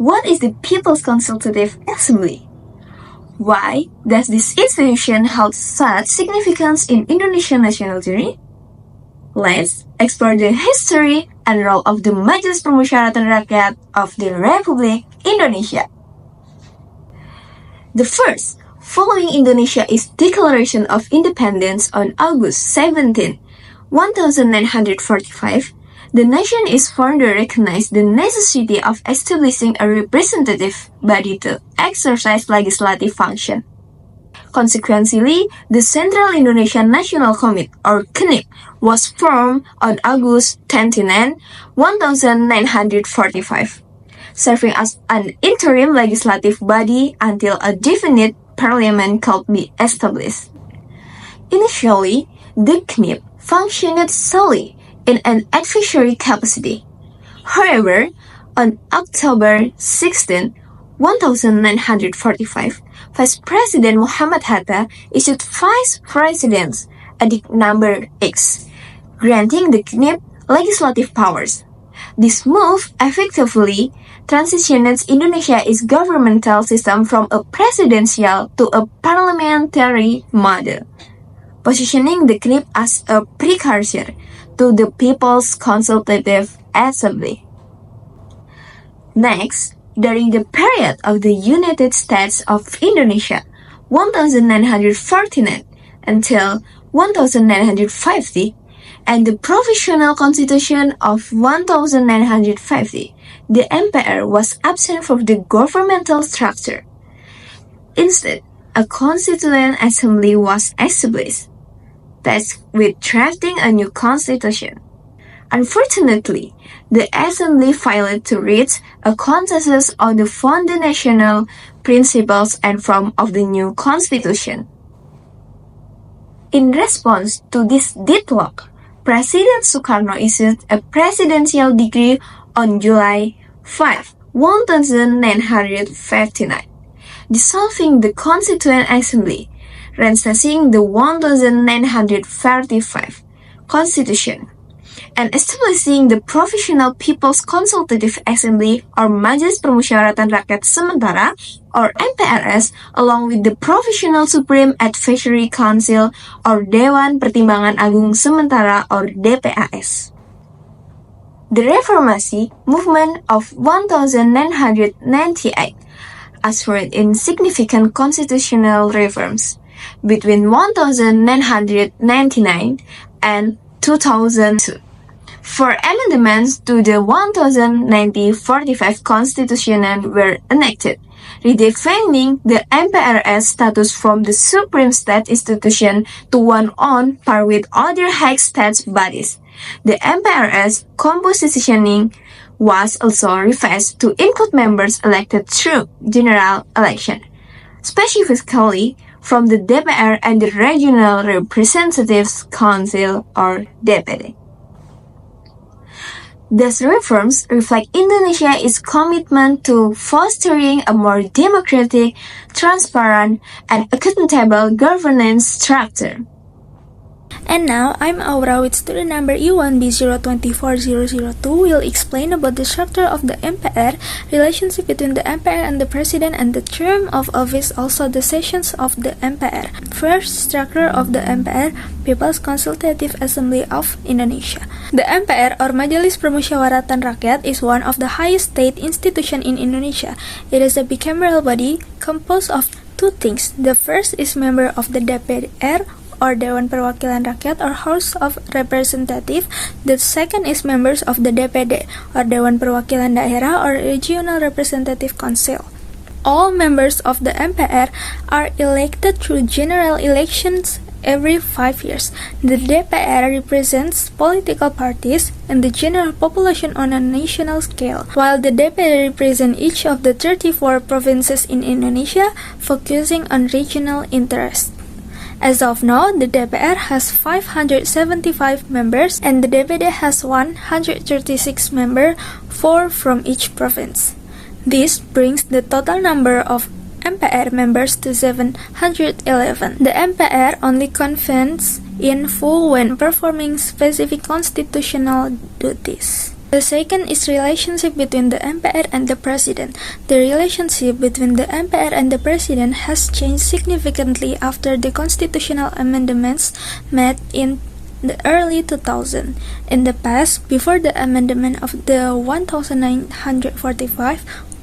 What is the People's Consultative Assembly? Why does this institution hold such significance in Indonesian national journey? Let's explore the history and role of the Majelis Permusyawaratan Rakyat of the Republik Indonesia. The first, following Indonesia is Declaration of Independence on August 17, 1945, the nation is further recognized the necessity of establishing a representative body to exercise legislative function. Consequently, the Central Indonesian National Committee, or CNIP, was formed on August 29, 1945, serving as an interim legislative body until a definite parliament could be established. Initially, the CNIP functioned solely in an advisory capacity. However, on October 16, 1945, Vice President Muhammad Hatta issued Vice President's Edict Number X, granting the CNIP legislative powers. This move effectively transitioned Indonesia's governmental system from a presidential to a parliamentary model, positioning the CNIP as a precursor to the People's Consultative Assembly. Next, during the period of the United States of Indonesia, 1949 until 1950, and the Provisional Constitution of 1950, the MPR was absent from the governmental structure. Instead, a Constituent Assembly was established, tasked with drafting a new constitution. Unfortunately, the Assembly failed to reach a consensus on the foundational principles and form of the new constitution. In response to this deadlock, President Sukarno issued a presidential decree on July 5, 1959, dissolving the Constituent Assembly, reinstating the 1935 Constitution, and establishing the Provisional People's Consultative Assembly or Majelis Permusyawaratan Rakyat Sementara or MPRS, along with the Provisional Supreme Advisory Council or Dewan Pertimbangan Agung Sementara or DPAS. The Reformasi movement of 1998 ushered in significant constitutional reforms between 1999 and 2002. Four amendments to the 1945 Constitution were enacted, redefining the MPRS status from the supreme state institution to one on par with other high state bodies. The MPRS compositioning was also revised to include members elected through general election, specifically from the DPR and the Regional Representatives Council or DPD. These reforms reflect Indonesia's commitment to fostering a more democratic, transparent, and accountable governance structure. And now, I'm Aura with student number E1B024002 will explain about the structure of the MPR, relationship between the MPR and the President, and the term of office, also the sessions of the MPR. First, structure of the MPR, People's Consultative Assembly of Indonesia. The MPR or Majelis Permusyawaratan Rakyat is one of the highest state institutions in Indonesia. It is a bicameral body composed of two things. The first is member of the DPR or Dewan Perwakilan Rakyat or House of Representative. The second is members of the DPD or Dewan Perwakilan Daerah or Regional Representative Council. All members of the MPR are elected through general elections every 5 years. The DPR represents political parties and the general population on a national scale, while the DPD represents each of the 34 provinces in Indonesia, focusing on regional interests. As of now, the DPR has 575 members and the DPD has 136 members, 4 from each province. This brings the total number of MPR members to 711. The MPR only convenes in full when performing specific constitutional duties. The second is relationship between the MPR and the President. The relationship between the MPR and the President has changed significantly after the constitutional amendments made in the early 2000. In the past, before the amendment of the 1945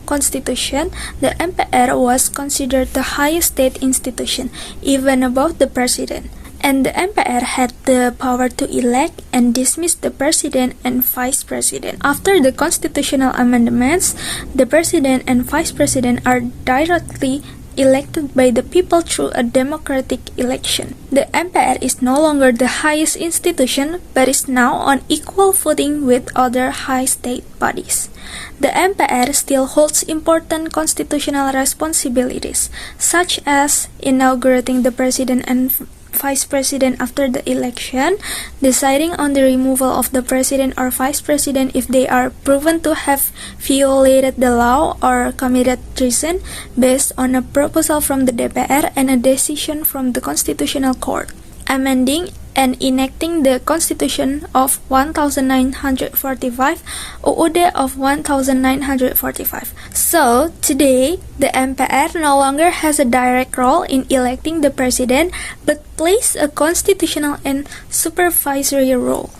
Constitution, the MPR was considered the highest state institution, even above the President. And the MPR had the power to elect and dismiss the President and Vice President. After the constitutional amendments, the President and Vice President are directly elected by the people through a democratic election. The MPR is no longer the highest institution, but is now on equal footing with other high state bodies. The MPR still holds important constitutional responsibilities, such as inaugurating the President and Vice President after the election, deciding on the removal of the President or Vice President if they are proven to have violated the law or committed treason based on a proposal from the DPR and a decision from the Constitutional Court, amending and enacting the Constitution of 1945, UUD of 1945. So, today, the MPR no longer has a direct role in electing the President, but plays a constitutional and supervisory role.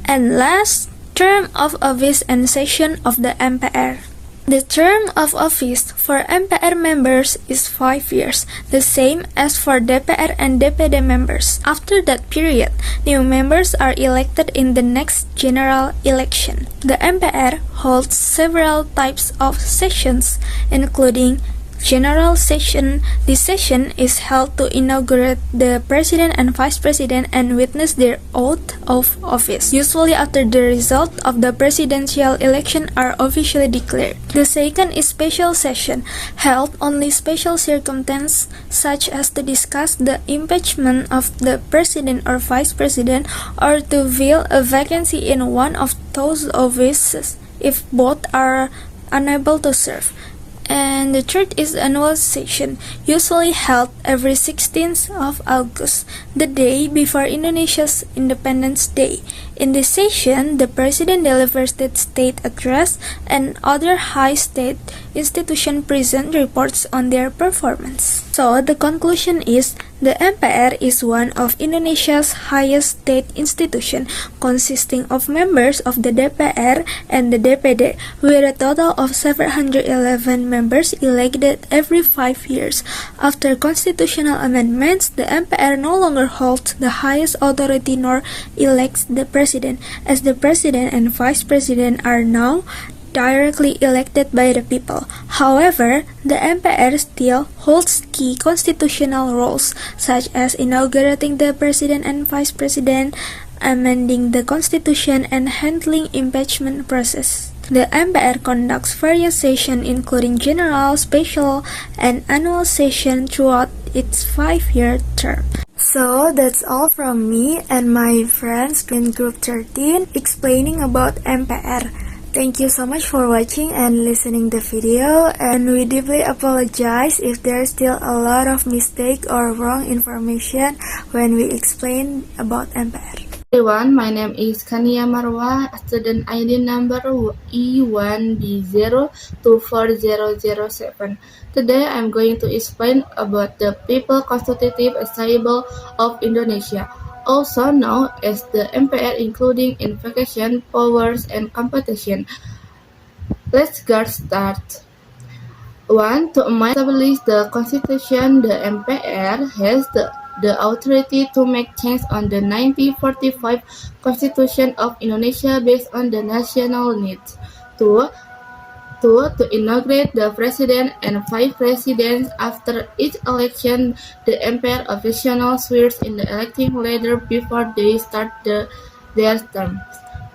And last, term of office and session of the MPR. The term of office for MPR members is 5 years, the same as for DPR and DPD members. After that period, new members are elected in the next general election. The MPR holds several types of sessions, including General Session. This session is held to inaugurate the President and Vice President and witness their oath of office, usually after the result of the presidential election are officially declared. The second is Special Session, held only special circumstances such as to discuss the impeachment of the President or Vice President or to fill a vacancy in one of those offices if both are unable to serve. And the third is Annual Session, usually held every 16th of August, the day before Indonesia's Independence Day. In this session, the President delivers the state address and other high state institution present reports on their performance. So, the conclusion is the MPR is one of Indonesia's highest state institution, consisting of members of the DPR and the DPD, with a total of 711 members elected every 5 years. After constitutional amendments, the MPR no longer holds the highest authority nor elects the President, as the President and Vice President are now directly elected by the people. However, the MPR still holds key constitutional roles, such as inaugurating the President and Vice President, amending the Constitution, and handling impeachment process. The MPR conducts various sessions including general, special, and annual sessions throughout its 5-year term. So that's all from me and my friends in Group 13 explaining about MPR. Thank you so much for watching and listening the video, and we deeply apologize if there's still a lot of mistake or wrong information when we explain about MPR. Everyone, my name is Kania Marwa, student ID number E1B024007. Today I'm going to explain about the People Constitutive Assembly of Indonesia, also known as the MPR, including invocation, powers, and competition. Let's get started. 1. To amend and establish the Constitution, the MPR has the authority to make changes on the 1945 Constitution of Indonesia based on the national needs. 2. To inaugurate the President and Vice President after each election. The MPR officially swears in the electing leader before they start their terms.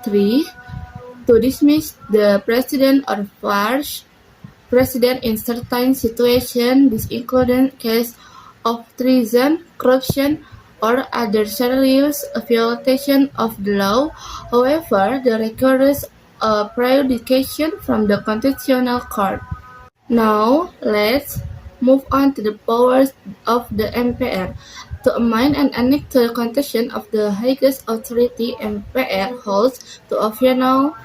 3. To dismiss the President or Vice President in certain situations. This includes cases of treason, corruption, or other serious violation of the law. However, there requires a prejudicial from the Constitutional Court. Now, let's move on to the powers of the MPR. To amend and annex the Constitution of the highest authority, MPR holds the optional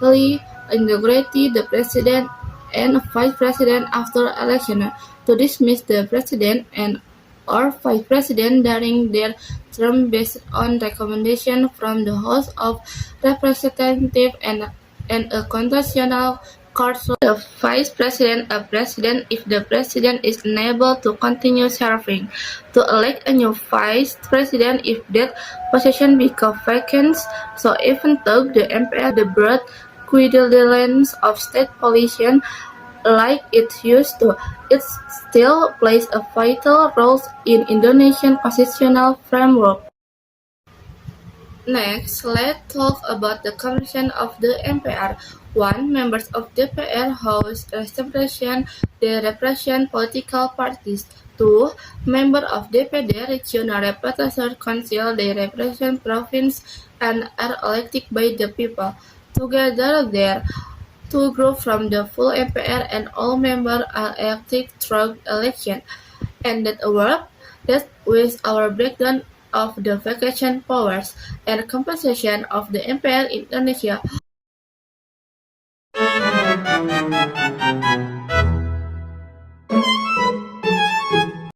inaugurate the president and vice president after election, to dismiss the president and or vice president during their term based on recommendation from the House of Representatives and a constitutional court. The vice president a president if the president is unable to continue serving, to elect a new vice president if that position becomes vacant. So even though the MPR the broad guidelines of state policy like it used to, it still plays a vital role in Indonesian constitutional framework. Next, let's talk about the composition of the MPR. 1. Members of DPR House representation they represent political parties. 2. Members of DPD Regional Representative Council they represent province and are elected by the people. Together, there two groups from the full MPR and all members are elected through election. And that with our breakdown of the vacation powers and composition of the MPR in Indonesia.